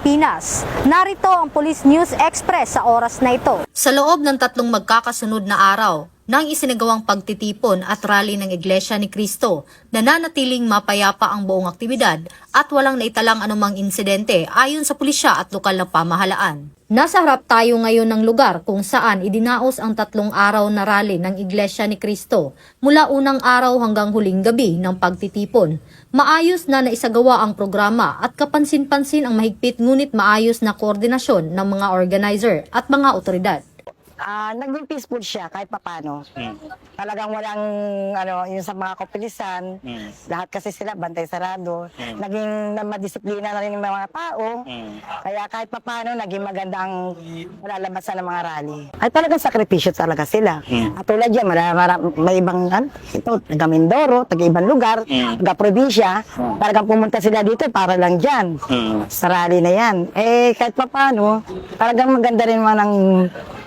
Pilipinas. Narito ang Police News Express sa oras na ito. Sa loob ng 3 magkakasunod na araw, nang isinagawang pagtitipon at rally ng Iglesia ni Cristo, nananatiling mapayapa ang buong aktibidad at walang naitalang anumang insidente ayon sa pulisya at lokal na pamahalaan. Nasa harap tayo ngayon ng lugar kung saan idinaos ang 3 araw na rally ng Iglesia ni Cristo mula unang araw hanggang huling gabi ng pagtitipon. Maayos na naisagawa ang programa at kapansin-pansin ang mahigpit ngunit maayos na koordinasyon ng mga organizer at mga otoridad. Naging peaceful siya kahit papano. Talagang walang yung sa mga kapulisan, lahat kasi sila bantay sarado. Naging madisiplina na rin yung mga tao. Kaya kahit papano naging magandang malalabasan ng mga rally. Ay talagang sakripisyo talaga sila. At tulad yan, may ibang taga Mindoro, taga ibang lugar, taga probinsya, talagang pumunta sila dito para lang dyan. Sa rally na yan. Eh kahit papano, talagang maganda rin man ang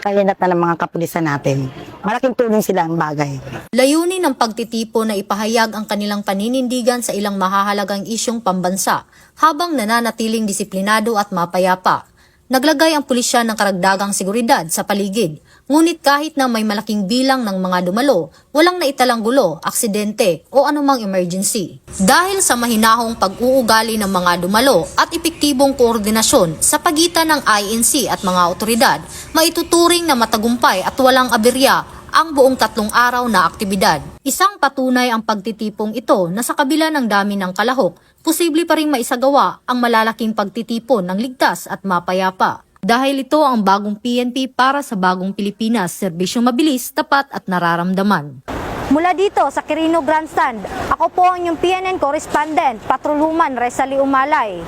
kahinat ng mga kapulisan natin. Malaking tulong sila ang bagay. Layunin ng pagtitipon na ipahayag ang kanilang paninindigan sa ilang mahahalagang isyong pambansa habang nananatiling disiplinado at mapayapa. Naglagay ang pulisya ng karagdagang seguridad sa paligid, ngunit kahit na may malaking bilang ng mga dumalo, walang naitalang gulo, aksidente o anumang emergency. Dahil sa mahinahong pag-uugali ng mga dumalo at epektibong koordinasyon sa pagitan ng INC at mga otoridad, maituturing na matagumpay at walang aberya ang buong 3 araw na aktibidad. Isang patunay ang pagtitipong ito na sa kabila ng dami ng kalahok, posible pa rin maisagawa ang malalaking pagtitipon ng ligtas at mapayapa. Dahil ito ang bagong PNP para sa bagong Pilipinas, serbisyong mabilis, tapat at nararamdaman. Mula dito sa Quirino Grandstand, ako po ang inyong PNN correspondent, Patrolwoman Resali Umalay.